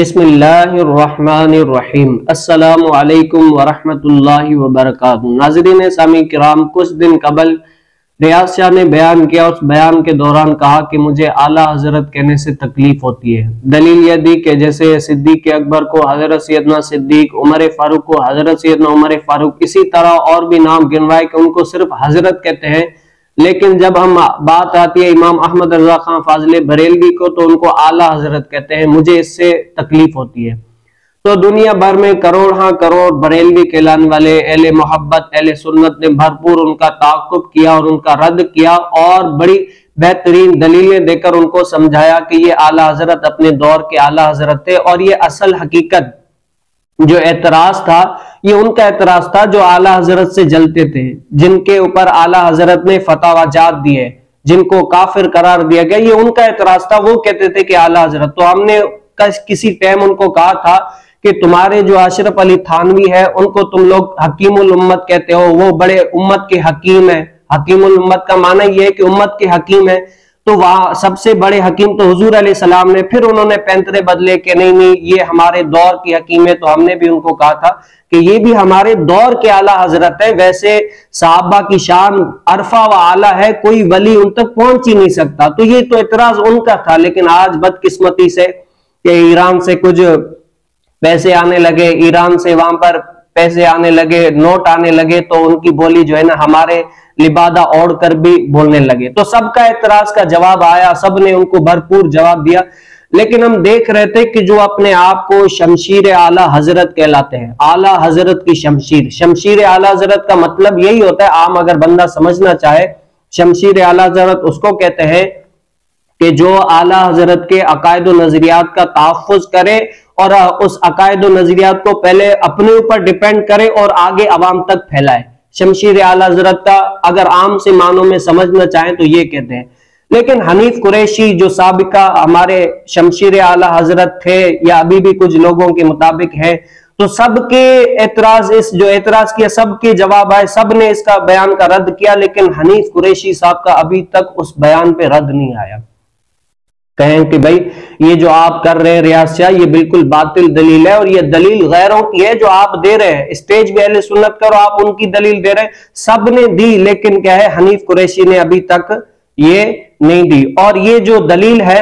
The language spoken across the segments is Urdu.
بسم اللہ الرحمن الرحیم۔ السلام علیکم ورحمۃ اللہ وبرکاتہ۔ ناظرین سامعین کرام، کچھ دن قبل ریاض شاہ نے بیان کیا، اس بیان کے دوران کہا کہ مجھے اعلیٰ حضرت کہنے سے تکلیف ہوتی ہے۔ دلیل یہ دی کہ جیسے صدیق اکبر کو حضرت سیدنا صدیق، عمر فاروق کو حضرت سیدنا عمر فاروق، اسی طرح اور بھی نام گنوائے کہ ان کو صرف حضرت کہتے ہیں، لیکن جب ہم بات آتی ہے امام احمد رضا خان فاضل بریلوی کو تو ان کو اعلیٰ حضرت کہتے ہیں۔ مجھے اس سے تکلیف ہوتی ہے۔ تو دنیا بھر میں کروڑ بریلوی کہلانے والے اہل محبت، اہل سنت نے بھرپور ان کا تعاقب کیا اور ان کا رد کیا اور بڑی بہترین دلیلیں دے کر ان کو سمجھایا کہ یہ اعلیٰ حضرت اپنے دور کے اعلیٰ حضرت تھے، اور یہ اصل حقیقت جو اعتراض تھا یہ ان کا اعتراض تھا جو اعلیٰ حضرت سے جلتے تھے، جن کے اوپر اعلیٰ حضرت نے فتاوی جات دیے، جن کو کافر قرار دیا گیا، یہ ان کا اعتراض تھا۔ وہ کہتے تھے کہ اعلیٰ حضرت، تو ہم نے کسی ٹائم ان کو کہا تھا کہ تمہارے جو اشرف علی تھانوی ہے ان کو تم لوگ حکیم الامت کہتے ہو، وہ بڑے امت کے حکیم ہیں۔ حکیم الامت کا معنی یہ ہے کہ امت کے حکیم ہیں، تو وہاں سب سے بڑے حکیم تو حضور علیہ السلام نے، پھر انہوں نے پینترے بدلے کہ نہیں یہ ہمارے دور کی حکیم ہے، تو ہم نے بھی ان کو کہا تھا کہ یہ بھی ہمارے دور کے اعلیٰ حضرت ہے۔ ویسے صحابہ کی شان عرفہ و اعلیٰ ہے، کوئی ولی ان تک پہنچ ہی نہیں سکتا، تو یہ تو اعتراض ان کا تھا۔ لیکن آج بدقسمتی سے کہ ایران سے کچھ پیسے آنے لگے، ایران سے وہاں پر پیسے آنے لگے، نوٹ آنے لگے، تو ان کی بولی جو ہے نا ہمارے لبادہ اوڑھ کر بھی بولنے لگے، تو سب کا اعتراض کا جواب آیا، سب نے ان کو بھرپور جواب دیا۔ لیکن ہم دیکھ رہے تھے کہ جو اپنے آپ کو شمشیر اعلیٰ حضرت کہلاتے ہیں، اعلیٰ حضرت کی شمشیر اعلیٰ حضرت کا مطلب یہی ہوتا ہے، عام اگر بندہ سمجھنا چاہے، شمشیر اعلیٰ حضرت اس کو کہتے ہیں کہ جو اعلیٰ حضرت کے عقائد و نظریات کا تحفظ کرے اور اس عقائد و نظریات کو پہلے اپنے اوپر ڈیپینڈ کرے اور آگے عوام تک پھیلائے۔ شمشیر اعلیٰ حضرت کا اگر عام سے معنوں میں سمجھنا چاہیں تو یہ کہتے ہیں۔ لیکن حنیف قریشی جو سابقہ ہمارے شمشیر اعلیٰ حضرت تھے یا ابھی بھی کچھ لوگوں کے مطابق ہے، تو سب کے اعتراض، اس جو اعتراض کیا سب کے جواب آئے، سب نے اس کا بیان کا رد کیا، لیکن حنیف قریشی صاحب کا ابھی تک اس بیان پہ رد نہیں آیا۔ کہیں کہ بھائی یہ جو آپ کر رہے ہیں ریاض شاہ، یہ بالکل باطل دلیل ہے، اور یہ دلیل غیروں کی ہے جو آپ دے رہے ہیں، اسٹیج بھی اہل سنت کرو، آپ ان کی دلیل دے رہے ہیں، سب نے دی، لیکن کیا ہے حنیف قریشی نے ابھی تک یہ نہیں دی۔ اور یہ جو دلیل ہے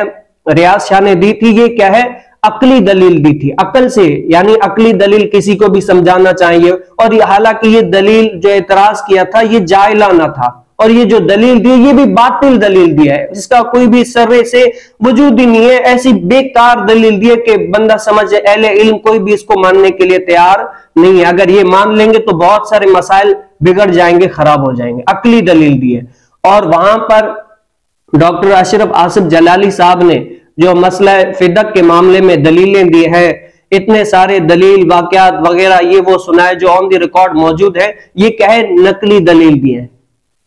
ریاض شاہ نے دی تھی، یہ کیا ہے؟ عقلی دلیل دی تھی، عقل سے، یعنی عقلی دلیل کسی کو بھی سمجھانا چاہیے، اور حالانکہ یہ دلیل جو اعتراض کیا تھا یہ جاہلانہ تھا، اور یہ جو دلیل دی یہ بھی باطل دلیل دیا ہے، اس کا کوئی بھی سرے سے وجود ہی نہیں ہے، ایسی بیکار دلیل دی ہے کہ بندہ سمجھے اہل علم کوئی بھی اس کو ماننے کے لیے تیار نہیں ہے۔ اگر یہ مان لیں گے تو بہت سارے مسائل بگڑ جائیں گے، خراب ہو جائیں گے۔ عقلی دلیل دی ہے، اور وہاں پر ڈاکٹر اشرف آصف جلالی صاحب نے جو مسئلہ فدق کے معاملے میں دلیلیں دی ہے، اتنے سارے دلیل واقعات وغیرہ یہ وہ سنائے جو آن دی ریکارڈ موجود ہے، یہ کیا ہے؟ نقلی دلیل دی ہے،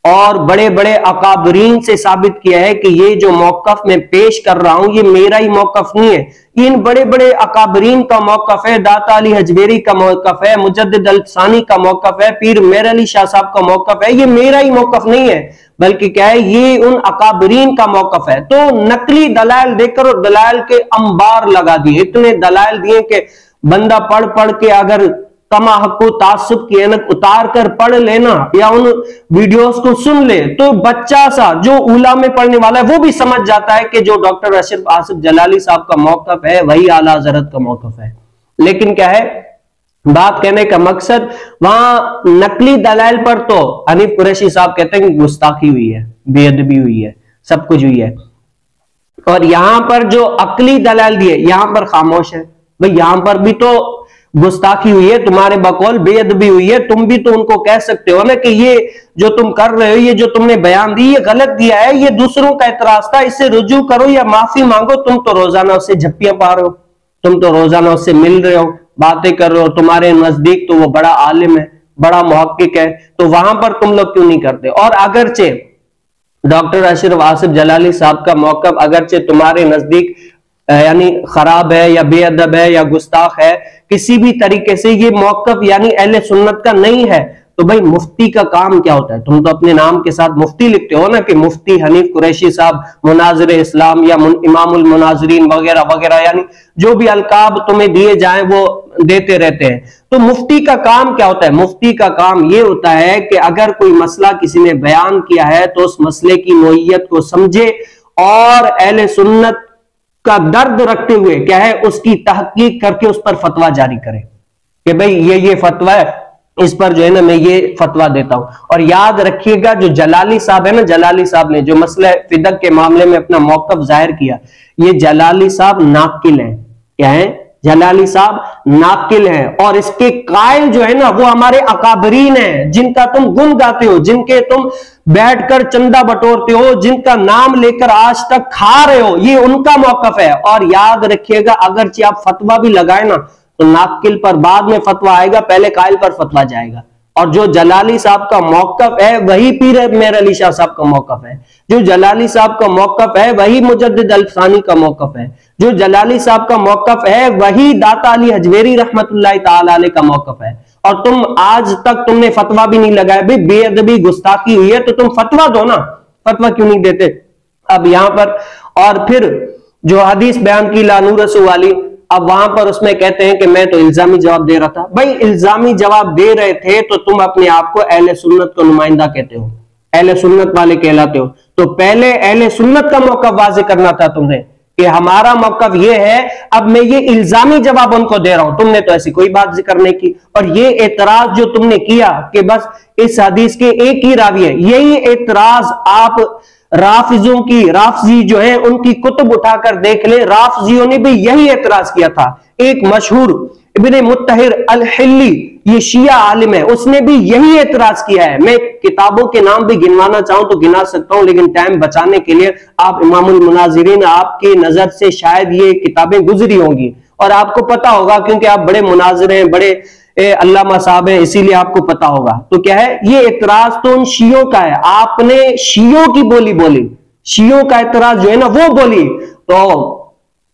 اور بڑے بڑے اکابرین سے ثابت کیا ہے کہ یہ جو موقف میں پیش کر رہا ہوں یہ میرا ہی موقف نہیں ہے، یہ ان بڑے بڑے اکابرین کا موقف ہے، داتا علی حجویری کا موقف ہے، مجدد الثانی کا موقف ہے، پیر میر علی شاہ صاحب کا موقف ہے، یہ میرا ہی موقف نہیں ہے، بلکہ کیا ہے یہ ان اکابرین کا موقف ہے۔ تو نقلی دلائل دے کر اور دلائل کے انبار لگا دیے، اتنے دلائل دیے کہ بندہ پڑھ کے اگر کما حق و تعصب کی اینک اتار کر پڑھ لینا یا ان ویڈیوز کو سن لے تو بچہ سا جو اولا میں پڑھنے والا ہے وہ بھی سمجھ جاتا ہے کہ جو ڈاکٹر اشرف آصف جلالی صاحب کا موقف ہے وہی اعلیٰ حضرت کا موقف ہے۔ لیکن کیا ہے بات کہنے کا مقصد، وہاں نقلی دلائل پر تو حنیف قریشی صاحب کہتے ہیں کہ گستاخی ہوئی ہے، بے ادبی ہوئی ہے، سب کچھ ہوئی ہے، اور یہاں پر جو عقلی دلائل دیے یہاں پر خاموش ہے۔ بھئی یہاں پر بھی تو گستاخی ہوئی ہے، تمہارے بقول بے ادبی ہوئی ہے، تم بھی تو ان کو کہہ سکتے ہو نا کہ یہ جو تم کر رہے ہو، یہ جو تم نے بیان دی یہ غلط دیا ہے، یہ دوسروں کا اعتراض تھا، اس سے رجوع کرو یا معافی مانگو۔ تم تو روزانہ اس سے جھپیاں پا رہے ہو، تم تو روزانہ اس سے مل رہے ہو، باتیں کر رہے ہو، تمہارے نزدیک تو وہ بڑا عالم ہے، بڑا محقق ہے، تو وہاں پر تم لوگ کیوں نہیں کرتے؟ اور اگرچہ ڈاکٹر اشرف آصف جلالی صاحب کا موقف اگرچہ تمہارے نزدیک یعنی خراب ہے یا بے ادب ہے یا گستاخ ہے، کسی بھی طریقے سے یہ موقف یعنی اہل سنت کا نہیں ہے، تو بھائی مفتی کا کام کیا ہوتا ہے؟ تم تو اپنے نام کے ساتھ مفتی لکھتے ہو نا کہ مفتی حنیف قریشی صاحب مناظر اسلام یا امام المناظرین وغیرہ وغیرہ، یعنی جو بھی القاب تمہیں دیے جائیں وہ دیتے رہتے ہیں۔ تو مفتی کا کام کیا ہوتا ہے؟ مفتی کا کام یہ ہوتا ہے کہ اگر کوئی مسئلہ کسی نے بیان کیا ہے تو اس مسئلے کی نوعیت کو سمجھے اور اہل سنت کا درد رکھتے ہوئے کیا ہے اس کی تحقیق کر کے اس پر فتویٰ جاری کرے کہ بھئی یہ فتویٰ ہے، اس پر جو ہے نا میں یہ فتویٰ دیتا ہوں۔ اور یاد رکھیے گا جو جلالی صاحب ہے نا، جلالی صاحب نے جو مسئلہ فدق کے معاملے میں اپنا موقف ظاہر کیا، یہ جلالی صاحب ناقل ہیں۔ کیا ہیں؟ جلالی صاحب ناقل ہیں، اور اس کے قائل جو ہے نا وہ ہمارے اکابرین ہیں، جن کا تم گن گاتے ہو، جن کے تم بیٹھ کر چندہ بٹورتے ہو، جن کا نام لے کر آج تک کھا رہے ہو، یہ ان کا موقف ہے۔ اور یاد رکھیے گا اگرچہ آپ فتویٰ بھی لگائیں نا تو ناقل پر بعد میں فتویٰ آئے گا، پہلے قائل پر فتویٰ جائے گا۔ اور جو جلالی صاحب کا موقف ہے وہی پیر مہر علی شاہ صاحب کا موقف ہے، جو جلالی صاحب کا موقف ہے وہی مجدد الفسانی کا موقف ہے، جو جلالی صاحب کا موقف ہے وہی داتا علی حجویری رحمت اللہ تعالی علیہ کا موقف ہے۔ اور تم آج تک تم نے فتویٰ بھی نہیں لگایا، بھئی بے ادبی گستاخی ہوئی ہے تو تم فتویٰ دو نا، فتویٰ کیوں نہیں دیتے؟ اب یہاں پر اور پھر جو حدیث بیان کی لا نورث والی، اب وہاں پر اس میں کہتے ہیں کہ میں تو الزامی جواب دے رہا تھا۔ بھائی الزامی جواب دے رہے تھے تو تم اپنے آپ کو اہل سنت کو نمائندہ کہتے ہو، اہل سنت والے کہلاتے ہو، تو پہلے اہل سنت کا موقف واضح کرنا تھا تم نے کہ ہمارا موقف یہ ہے، اب میں یہ الزامی جواب ان کو دے رہا ہوں۔ تم نے تو ایسی کوئی بات ذکر نہیں کی، اور یہ اعتراض جو تم نے کیا کہ بس اس حدیث کے ایک ہی راوی ہے، یہی اعتراض آپ رافضوں کی، رافضی جو ہے ان کی کتب اٹھا کر دیکھ لیں، رافضیوں نے بھی یہی اعتراض کیا تھا۔ ایک مشہور ابن مطہر الحلی، یہ شیعہ عالم ہے، اس نے بھی یہی اعتراض کیا ہے۔ میں کتابوں کے نام بھی گنوانا چاہوں تو گنا سکتا ہوں، لیکن ٹائم بچانے کے لیے آپ امام المناظرین، آپ کی نظر سے شاید یہ کتابیں گزری ہوں گی اور آپ کو پتا ہوگا کیونکہ آپ بڑے مناظر ہیں، بڑے علامہ صاحب ہیں، اسی لیے آپ کو پتا ہوگا۔ تو کیا ہے یہ اعتراض تو ان شیعوں کا ہے، آپ نے شیعوں کی بولی بولی، شیعوں کا اعتراض جو ہے نا وہ بولی۔ تو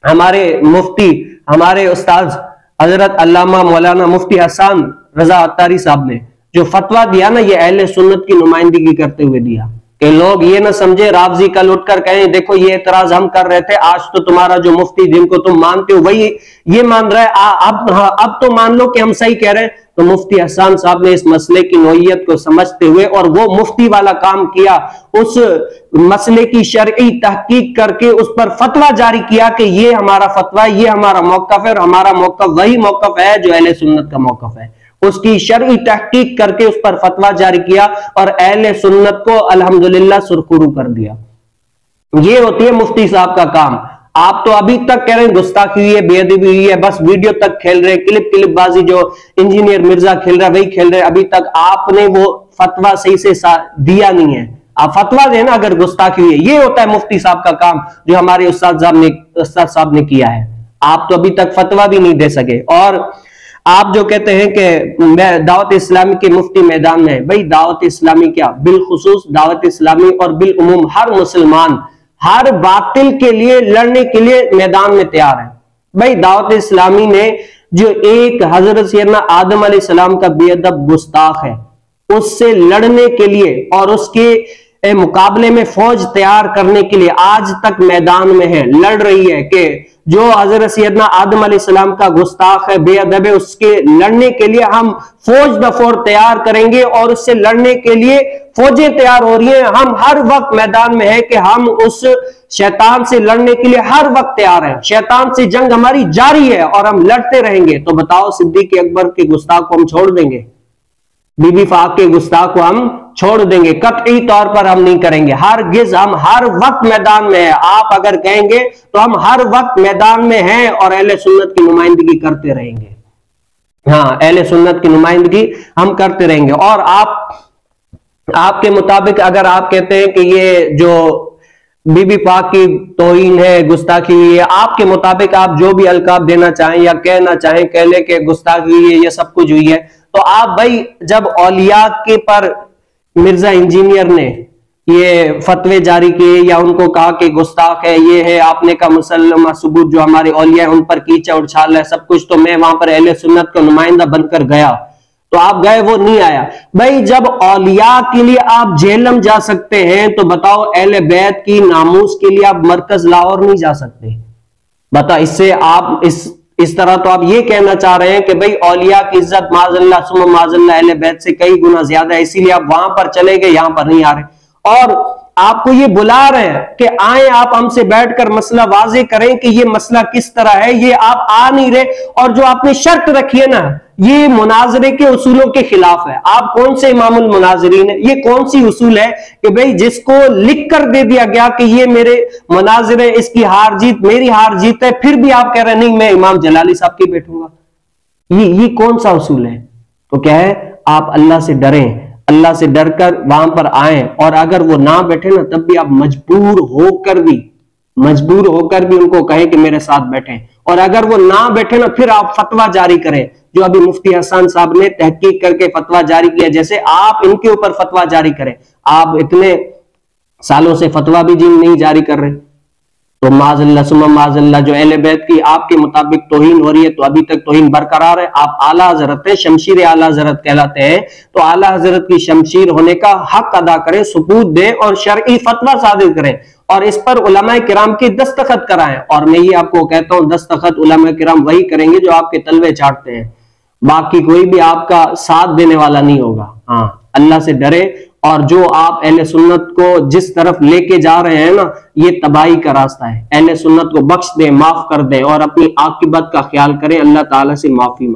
ہمارے مفتی، ہمارے استاذ حضرت علامہ مولانا مفتی حسان رضا عطاری صاحب نے جو فتویٰ دیا نا، یہ اہل سنت کی نمائندگی کرتے ہوئے دیا کہ لوگ یہ نہ سمجھے رافضی کل اٹھ کر کہیں دیکھو یہ اعتراض ہم کر رہے تھے، آج تو تمہارا جو مفتی جن کو تم مانتے ہو وہی یہ مان رہا ہے، اب تو مان لو کہ ہم صحیح کہہ رہے ہیں۔ تو مفتی حسان صاحب نے اس مسئلے کی نوعیت کو سمجھتے ہوئے اور وہ مفتی والا کام کیا، اس مسئلے کی شرعی تحقیق کر کے اس پر فتویٰ جاری کیا کہ یہ ہمارا فتویٰ، یہ ہمارا موقف ہے، اور ہمارا موقف وہی موقف ہے جو اہل سنت کا موقف ہے۔ اس کی شرعی تحقیق کر کے اس پر فتویٰ جاری کیا اور اہل سنت کو الحمدللہ سرخرو کر دیا۔ یہ ہوتی ہے مفتی صاحب کا کام۔ آپ تو ابھی تک کہہ رہے ہیں گستاخی ہوئی ہے، بے ادبی ہوئی ہے، بس ویڈیو تک کھیل رہے، کلپ بازی جو انجینئر مرزا کھیل رہا ہے وہی کھیل رہے، ابھی تک آپ نے وہ فتویٰ صحیح سے دیا نہیں ہے۔ آپ فتویٰ دیں نا اگر گستاخی ہوئی ہے، یہ ہوتا ہے مفتی صاحب کا کام جو ہمارے استاد صاحب نے کیا ہے۔ آپ تو ابھی تک فتویٰ بھی نہیں دے سکے۔ اور آپ جو کہتے ہیں کہ میں دعوت اسلامی کے مفتی میدان میں، بھئی دعوت اسلامی کیا، بالخصوص دعوت اسلامی اور بالعموم ہر مسلمان ہر باطل کے لیے لڑنے کے لیے میدان میں تیار ہے۔ بھئی دعوت اسلامی نے جو ایک حضرت سیدنا آدم علیہ السلام کا بے ادب گستاخ ہے، اس سے لڑنے کے لیے اور اس کے مقابلے میں فوج تیار کرنے کے لیے آج تک میدان میں ہے، لڑ رہی ہے کہ جو حضرت سیدنا آدم علیہ السلام کا گستاخ ہے، بے ادب ہے، اس کے لڑنے کے لیے ہم فوج دفور تیار کریں گے، اور اس سے لڑنے کے لیے فوجیں تیار ہو رہی ہیں۔ ہم ہر وقت میدان میں ہے کہ ہم اس شیطان سے لڑنے کے لیے ہر وقت تیار ہیں، شیطان سے جنگ ہماری جاری ہے اور ہم لڑتے رہیں گے۔ تو بتاؤ صدیق اکبر کے گستاخ کو ہم چھوڑ دیں گے؟ بی بی فاق کے گستاخ کو ہم چھوڑ دیں گے؟ قطعی طور پر ہم نہیں کریں گے، ہرگز، ہم ہر وقت میدان میں ہیں۔ آپ اگر کہیں گے تو ہم ہر وقت میدان میں ہیں اور اہل سنت کی نمائندگی کرتے رہیں گے۔ ہاں، اہل سنت کی نمائندگی ہم کرتے رہیں گے۔ اور آپ کے مطابق اگر آپ کہتے ہیں کہ یہ جو بی بی پاک کی توہین ہے، گستاخی ہوئی ہے، آپ کے مطابق آپ جو بھی القاب دینا چاہیں یا کہنا چاہیں کہہ لیں کہ گستاخی ہوئی ہے، یہ سب کچھ ہوئی ہے، تو آپ بھائی جب اولیاء کے پر مرزا انجینئر نے یہ فتوے جاری کیے یا ان کو کہا کہ گستاخ ہے، یہ ہے، آپ نے کہا مسلمہ ثبوت جو ہمارے اولیاء ہیں ان پر کیچڑ اچھال ہے سب کچھ، تو میں وہاں پر اہل سنت کا نمائندہ بن کر گیا، تو تو آپ گئے وہ نہیں آیا. بھائی جب اولیاء کے لیے آپ جہنم جا سکتے ہیں تو بتاؤ اہل بیت کی ناموس کے لیے آپ مرکز لاہور نہیں جا سکتے؟ بتا اس سے آپ اس طرح تو آپ یہ کہنا چاہ رہے ہیں کہ بھئی اولیاء کی عزت معاذ اللہ ثم معاذ اللہ اہل بیت سے کئی گنا زیادہ ہے، اسی لیے آپ وہاں پر چلے گئے، یہاں پر نہیں آ رہے. اور آپ کو یہ بلا رہے ہیں کہ آئیں آپ ہم سے بیٹھ کر مسئلہ واضح کریں کہ یہ مسئلہ کس طرح ہے، یہ آپ آ نہیں رہے. اور جو آپ نے شرط رکھی ہے نا، یہ مناظرے کے اصولوں کے خلاف ہے. آپ کون سے امام المناظرین ہیں؟ یہ کون سی اصول ہے کہ بھئی جس کو لکھ کر دے دیا گیا کہ یہ میرے مناظرے، اس کی ہار جیت میری ہار جیت ہے، پھر بھی آپ کہہ رہے ہیں نہیں میں امام جلالی صاحب کی بیٹھوں گا؟ یہ کون سا اصول ہے؟ تو کیا ہے، آپ اللہ سے ڈریں، اللہ سے ڈر کر وہاں پر آئیں. اور اگر وہ نہ بیٹھے نا تب بھی آپ مجبور ہو کر بھی ان کو کہیں کہ میرے ساتھ بیٹھیں. اور اگر وہ نہ بیٹھے نا پھر آپ فتویٰ جاری کریں، جو ابھی مفتی حسن صاحب نے تحقیق کر کے فتویٰ جاری کیا، جیسے آپ ان کے اوپر فتویٰ جاری کریں. آپ اتنے سالوں سے فتویٰ بھی نہیں جاری کر رہے. تو معاذ اللہ ثم معاذ اللہ جو اہل بیت کی آپ کے مطابق توہین ہو رہی ہے، تو ابھی تک توہین برقرار ہے. آپ اعلیٰ حضرت ہیں، شمشیر اعلیٰ حضرت کہلاتے ہیں، تو اعلیٰ حضرت کی شمشیر ہونے کا حق ادا کریں، ثبوت دیں اور شرعی فتویٰ صادر کریں، اور اس پر علماء کرام کی دستخط کرائیں. اور میں یہ آپ کو کہتا ہوں دستخط علماء کرام وہی کریں گے جو آپ کے تلوے چاٹتے ہیں، باقی کوئی بھی آپ کا ساتھ دینے والا نہیں ہوگا. ہاں اللہ سے ڈرے، اور جو آپ اہل سنت کو جس طرف لے کے جا رہے ہیں نا، یہ تباہی کا راستہ ہے. اہل سنت کو بخش دیں، معاف کر دیں، اور اپنی عاقبت کا خیال کریں، اللہ تعالیٰ سے معافی مانگیں.